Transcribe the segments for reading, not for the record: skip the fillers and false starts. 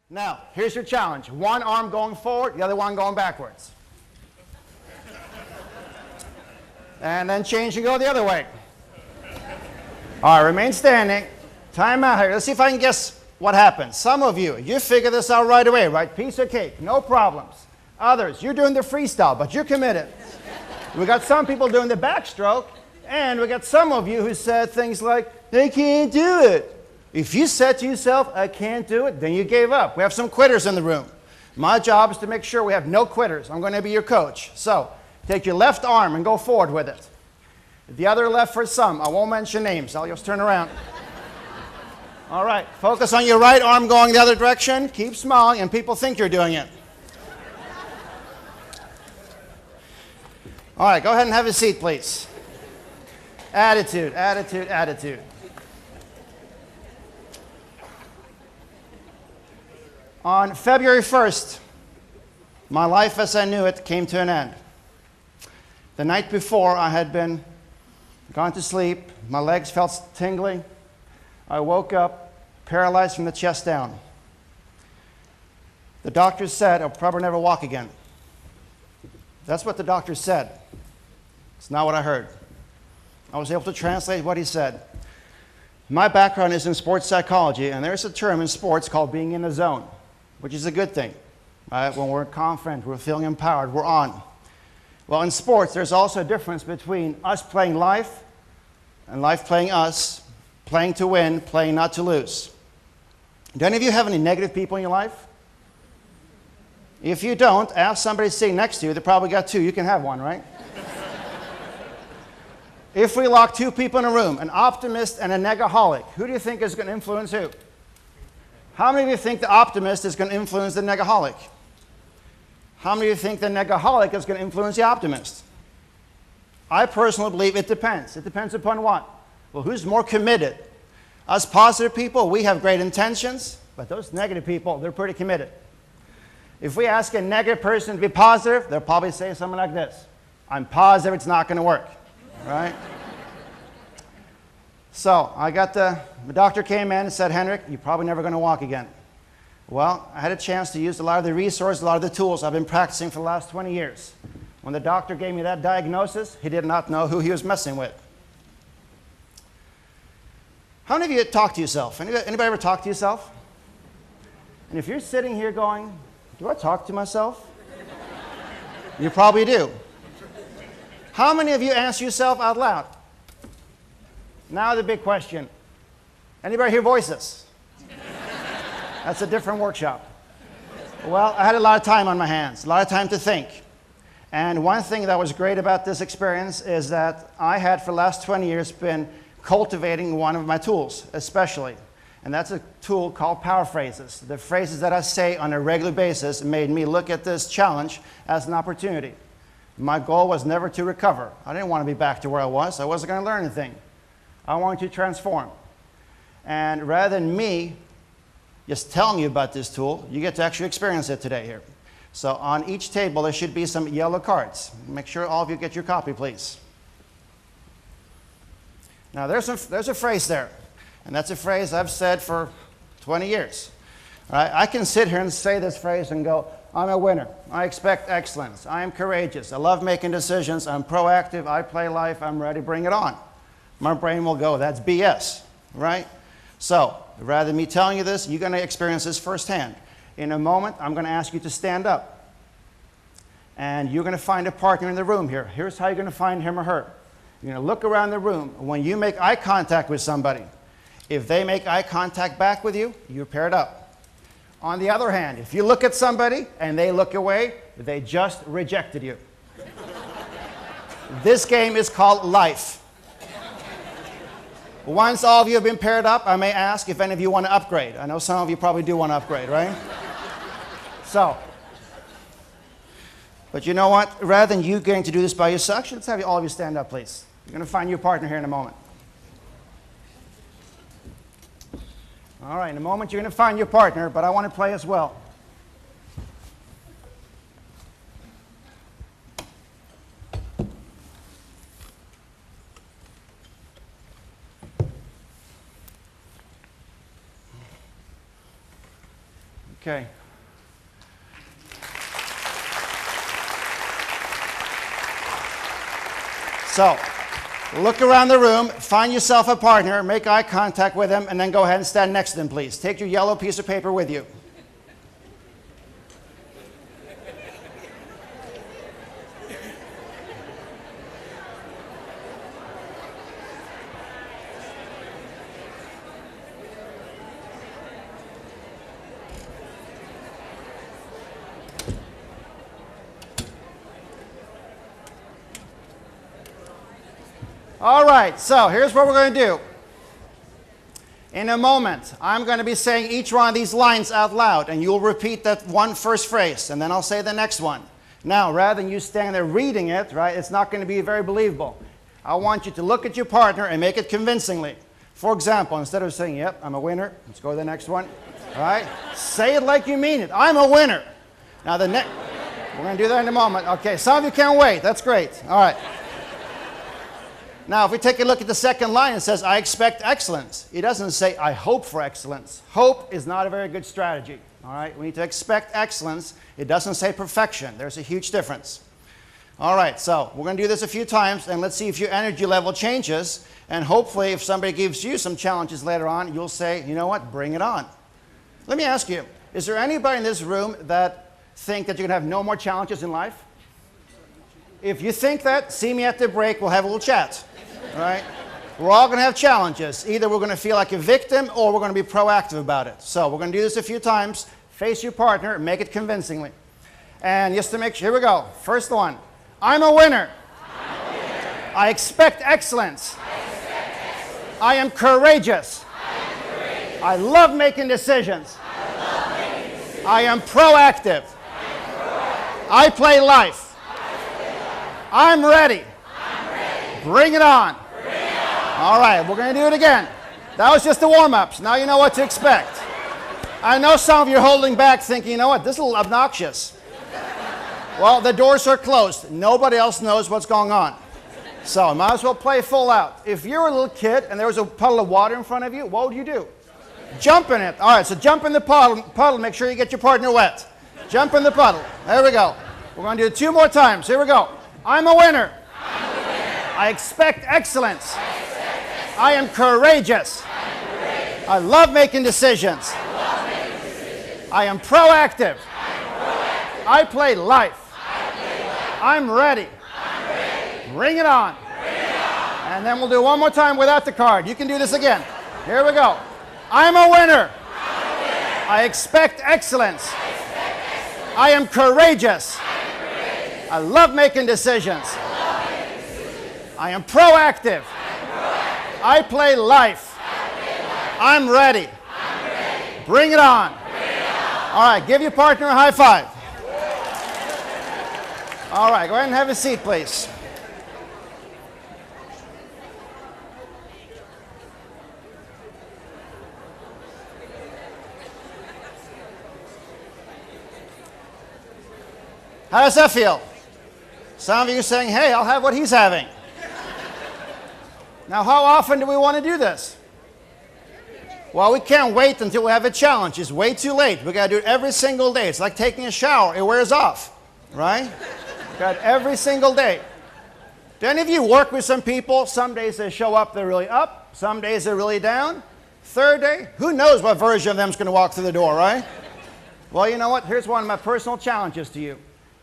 Now, here's your challenge. One arm going forward, the other one going backwards. And then change and go the other way. All right, remain standing. Time out here. Let's see if I can guess what happens. Some of you, you figure this out right away, right? Piece of cake, no problems. Others, you're doing the freestyle, but you're committed. We got some people doing the backstroke, and we got some of you who said things like, I can't do it. If you said to yourself, I can't do it, then you gave up. We have some quitters in the room. My job is to make sure we have no quitters. I'm going to be your coach. So, take your left arm and go forward with it. The other left for some. I won't mention names. I'll just turn around. All right. Focus on your right arm going the other direction. Keep smiling, and people think you're doing it. All right. Go ahead and have a seat, please. Attitude, attitude, attitude. On February 1st, my life as I knew it came to an end. The night before, I had gone to sleep. My legs felt tingling. I woke up paralyzed from the chest down. The doctor said I'll probably never walk again. That's what the doctor said. It's not what I heard. I was able to translate what he said. My background is in sports psychology, and there's a term in sports called being in the zone, which is a good thing. Right? When we're confident, we're feeling empowered, we're on. Well, in sports, there's also a difference between us playing life and life playing us, playing to win, playing not to lose. Do any of you have any negative people in your life? If you don't, ask somebody sitting next to you. They probably got two. You can have one, right? If we lock two people in a room, an optimist and a negaholic, who do you think is going to influence who? How many of you think the optimist is going to influence the negaholic? How many of you think the negaholic is going to influence the optimist? I personally believe it depends. It depends upon what? Well, who's more committed? Us positive people, we have great intentions, but those negative people, they're pretty committed. If we ask a negative person to be positive, they'll probably say something like this: I'm positive it's not going to work, right? So the doctor came in and said, Henrik, you're probably never going to walk again. Well, I had a chance to use a lot of the resources, a lot of the tools I've been practicing for the last 20 years. When the doctor gave me that diagnosis, he did not know who he was messing with. How many of you talk to yourself? Anybody ever talk to yourself? And if you're sitting here going, do I talk to myself? You probably do. How many of you answer yourself out loud? Now the big question. Anybody hear voices? That's a different workshop. Well, I had a lot of time on my hands, a lot of time to think. And one thing that was great about this experience is that I had for the last 20 years been cultivating one of my tools, especially. And that's a tool called power phrases. The phrases that I say on a regular basis made me look at this challenge as an opportunity. My goal was never to recover. I didn't want to be back to where I was. I wasn't going to learn anything. I wanted to transform. And rather than me just telling you about this tool, you get to actually experience it today here. So on each table, there should be some yellow cards. Make sure all of you get your copy, please. Now, there's a phrase there, and that's a phrase I've said for 20 years. All right? I can sit here and say this phrase and go, I'm a winner. I expect excellence. I am courageous. I love making decisions. I'm proactive. I play life. I'm ready. Bring it on. My brain will go, that's BS, right? So, rather than me telling you this, you're going to experience this firsthand. In a moment, I'm going to ask you to stand up. And you're going to find a partner in the room here. Here's how you're going to find him or her. You're going to look around the room. When you make eye contact with somebody, if they make eye contact back with you, you're paired up. On the other hand, if you look at somebody and they look away, they just rejected you. This game is called life. Once all of you have been paired up, I may ask if any of you want to upgrade. I know some of you probably do want to upgrade, right? So, but you know what? Rather than you getting to do this by yourself, let's have all of you stand up, please. You're going to find your partner here in a moment. All right, in a moment you're going to find your partner, but I want to play as well. Okay. So, look around the room, find yourself a partner, make eye contact with them, and then go ahead and stand next to them, please. Take your yellow piece of paper with you. All right, so here's what we're going to do. In a moment, I'm going to be saying each one of these lines out loud, and you'll repeat that one first phrase, and then I'll say the next one. Now, rather than you standing there reading it, right, it's not going to be very believable. I want you to look at your partner and make it convincingly. For example, instead of saying, yep, I'm a winner, let's go to the next one. All right? Say it like you mean it. I'm a winner. Now, we're going to do that in a moment. Okay, some of you can't wait. That's great. All right. Now, if we take a look at the second line, it says, I expect excellence. It doesn't say, I hope for excellence. Hope is not a very good strategy. All right? We need to expect excellence. It doesn't say perfection. There's a huge difference. All right, so we're going to do this a few times, and let's see if your energy level changes. And hopefully, if somebody gives you some challenges later on, you'll say, you know what, bring it on. Let me ask you, is there anybody in this room that think that you're going to have no more challenges in life? If you think that, see me at the break. We'll have a little chat. All right? We're all going to have challenges. Either we're going to feel like a victim or we're going to be proactive about it. So we're going to do this a few times. Face your partner and make it convincingly. And just to make sure, here we go. First one. I'm a winner. I expect excellence. I am courageous. I love making decisions. I am proactive. I play life. I'm ready. Bring it on. All right, we're going to do it again. That was just the warm-ups. Now you know what to expect. I know some of you are holding back thinking, you know what, this is a little obnoxious. Well, the doors are closed. Nobody else knows what's going on. So might as well play full out. If you're a little kid and there was a puddle of water in front of you, what would you do? Jump in it. All right, so jump in the puddle. Make sure you get your partner wet. Jump in the puddle. There we go. We're going to do it 2 more times. Here we go. I'm a winner. I expect excellence. I am courageous. I love making decisions. I am proactive. I play life. I'm ready. Bring it on. And then we'll do one more time without the card. You can do this again. Here we go. I'm a winner. I expect excellence. I am courageous. I love making decisions. I am proactive. I play life. I'm ready. Bring it on. All right, give your partner a high five. All right, go ahead and have a seat, please. How does that feel? Some of you are saying, hey, I'll have what he's having. Now, how often do we want to do this? Well, we can't wait until we have a challenge. It's way too late. We've got to do it every single day. It's like taking a shower. It wears off, right? We've got it every single day. Do any of you work with some people? Some days they show up, they're really up. Some days they're really down. Third day, who knows what version of them is going to walk through the door, right? Well, you know what? Here's one of my personal challenges to you.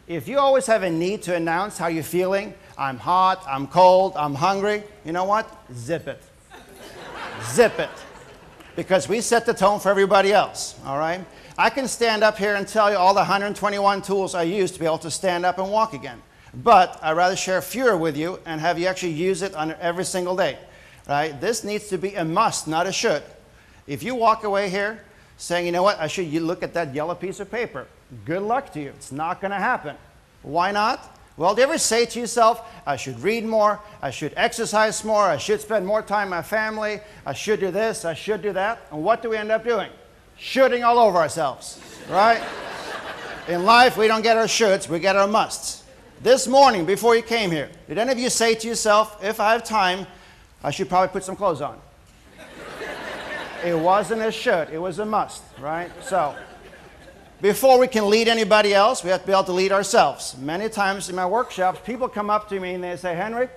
If you always have a need to announce how you're feeling, I'm hot, I'm cold, I'm hungry, you know what? Zip it. Zip it. Because we set the tone for everybody else, all right? I can stand up here and tell you all the 121 tools I use to be able to stand up and walk again. But I'd rather share fewer with you and have you actually use it on every single day, right? This needs to be a must, not a should. If you walk away here saying, you know what, you look at that yellow piece of paper. Good luck to you. It's not going to happen. Why not? Well, do you ever say to yourself, I should read more, I should exercise more, I should spend more time with my family, I should do this, I should do that? And what do we end up doing? Shooting all over ourselves, right? In life, we don't get our shoulds, we get our musts. This morning, before you came here, did any of you say to yourself, if I have time, I should probably put some clothes on? It wasn't a should, it was a must, right? So, Before we can lead anybody else, we have to be able to lead ourselves. Many times in my workshops, people come up to me and they say, Henrik,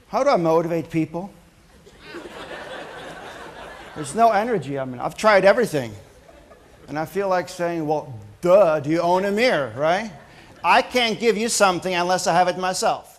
how do I motivate people? There's no energy. I mean, I've tried everything. And I feel like saying, well, duh, do you own a mirror, right? I can't give you something unless I have it myself.